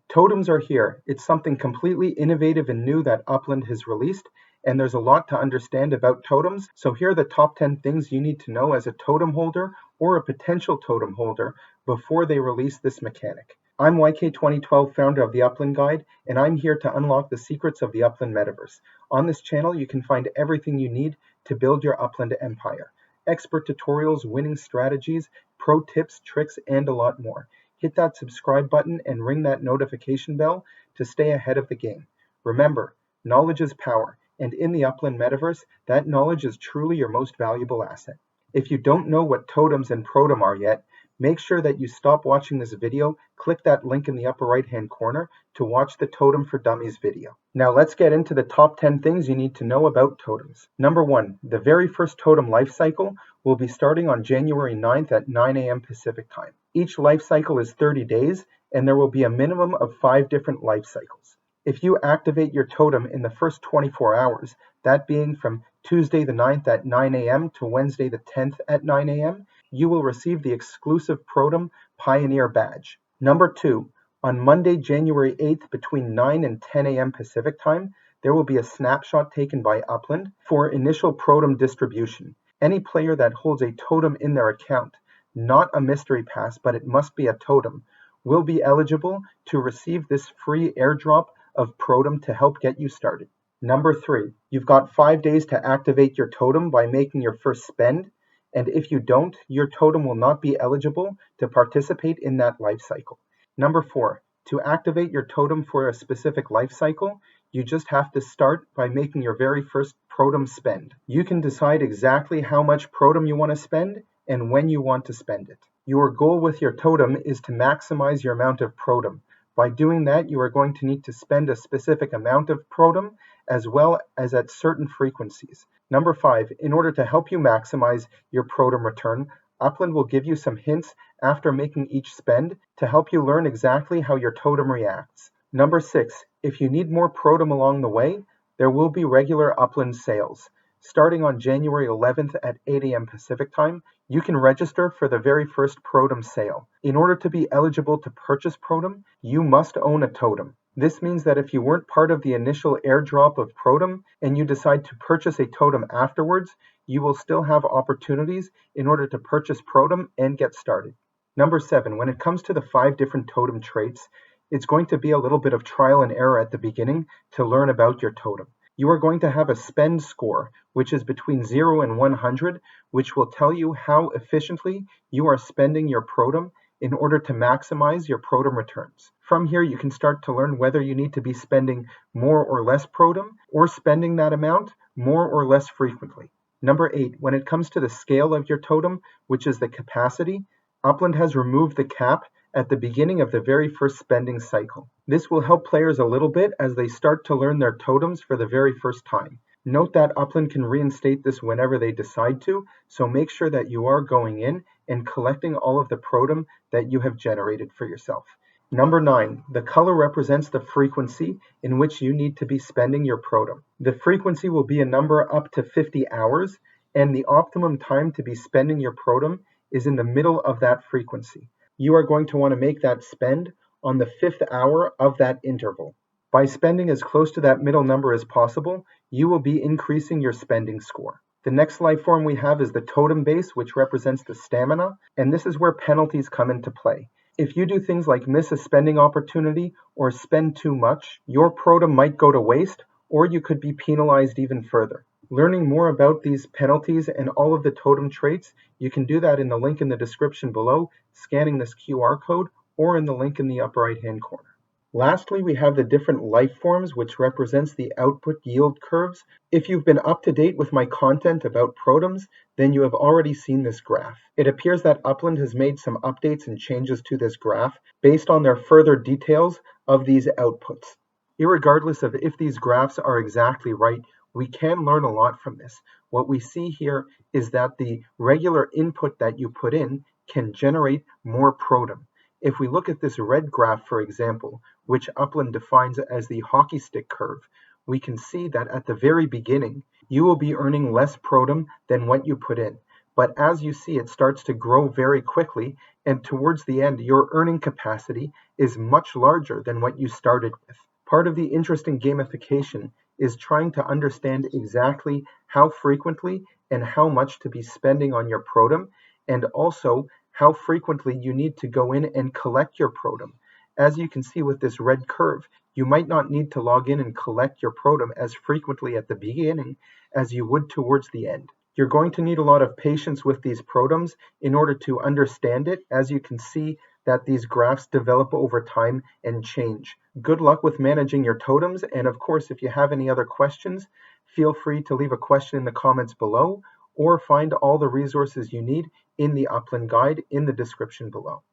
Totems are here. It's something completely innovative and new that Upland has released, and there's a lot to understand about totems. So here are the top 10 things you need to know as a totem holder or a potential totem holder before they release this mechanic. I'm YK2012, founder of the Upland Guide, and I'm here to unlock the secrets of the Upland Metaverse. On this channel, you can find everything you need to build your Upland empire. Expert tutorials, winning strategies, pro tips, tricks, and a lot more. Hit that subscribe button and ring that notification bell to stay ahead of the game. Remember, knowledge is power, and in the Upland Metaverse, that knowledge is truly your most valuable asset. If you don't know what totems and protem are yet, make sure that you stop watching this video, click that link in the upper right hand corner to watch the Totem for Dummies video. Now let's get into the top 10 things you need to know about totems. Number 1, the very first totem life cycle will be starting on January 9th at 9 a.m. Pacific time. Each life cycle is 30 days, and there will be a minimum of 5 different life cycles. If you activate your totem in the first 24 hours, that being from Tuesday the 9th at 9 a.m. to Wednesday the 10th at 9 a.m., you will receive the exclusive Protem Pioneer Badge. Number 2, on Monday, January 8th between 9 and 10 a.m. Pacific time, there will be a snapshot taken by Upland for initial Protem distribution. Any player that holds a totem in their account, not a mystery pass, but it must be a totem, will be eligible to receive this free airdrop of Protem to help get you started. Number 3, you've got 5 days to activate your totem by making your first spend, and if you don't, your totem will not be eligible to participate in that life cycle. Number 4, to activate your totem for a specific life cycle, you just have to start by making your very first Protem spend. You can decide exactly how much Protem you want to spend and when you want to spend it. Your goal with your totem is to maximize your amount of Protem. By doing that, you are going to need to spend a specific amount of Protem as well as at certain frequencies. Number 5, in order to help you maximize your Protem return, Upland will give you some hints after making each spend to help you learn exactly how your totem reacts. Number 6, if you need more Protem along the way, there will be regular Upland sales. Starting on January 11th at 8 a.m. Pacific time, you can register for the very first Protem sale. In order to be eligible to purchase Protem, you must own a totem. This means that if you weren't part of the initial airdrop of Protem and you decide to purchase a totem afterwards, you will still have opportunities in order to purchase Protem and get started. Number 7, when it comes to the 5 different totem traits, it's going to be a little bit of trial and error at the beginning to learn about your totem. You are going to have a spend score, which is between 0 and 100, which will tell you how efficiently you are spending your Protem in order to maximize your Protem returns. From here, you can start to learn whether you need to be spending more or less Protem, or spending that amount more or less frequently. Number 8, when it comes to the scale of your totem, which is the capacity, Upland has removed the cap at the beginning of the very first spending cycle. This will help players a little bit as they start to learn their totems for the very first time. Note that Upland can reinstate this whenever they decide to, so make sure that you are going in and collecting all of the Protem that you have generated for yourself. Number 9, the color represents the frequency in which you need to be spending your Protem. The frequency will be a number up to 50 hours, and the optimum time to be spending your Protem is in the middle of that frequency. You are going to want to make that spend on the 5th hour of that interval. By spending as close to that middle number as possible, you will be increasing your spending score. The next life form we have is the totem base, which represents the stamina, and this is where penalties come into play. If you do things like miss a spending opportunity or spend too much, your Protem might go to waste, or you could be penalized even further. Learning more about these penalties and all of the totem traits, you can do that in the link in the description below, scanning this QR code, or in the link in the upper right hand corner. Lastly, we have the different life forms, which represents the output yield curves. If you've been up to date with my content about Protems, then you have already seen this graph. It appears that Upland has made some updates and changes to this graph based on their further details of these outputs. Irregardless of if these graphs are exactly right, we can learn a lot from this. What we see here is that the regular input that you put in can generate more Protem. If we look at this red graph, for example, which Upland defines as the hockey stick curve, we can see that at the very beginning, you will be earning less Protem than what you put in. But as you see, it starts to grow very quickly, and towards the end, your earning capacity is much larger than what you started with. Part of the interesting gamification is trying to understand exactly how frequently and how much to be spending on your Protem, and also how frequently you need to go in and collect your Protem. As you can see with this red curve, you might not need to log in and collect your Protem as frequently at the beginning as you would towards the end. You're going to need a lot of patience with these Protems in order to understand it, as you can see that these graphs develop over time and change. Good luck with managing your totems, and of course, if you have any other questions, feel free to leave a question in the comments below, or find all the resources you need in the Upland guide in the description below.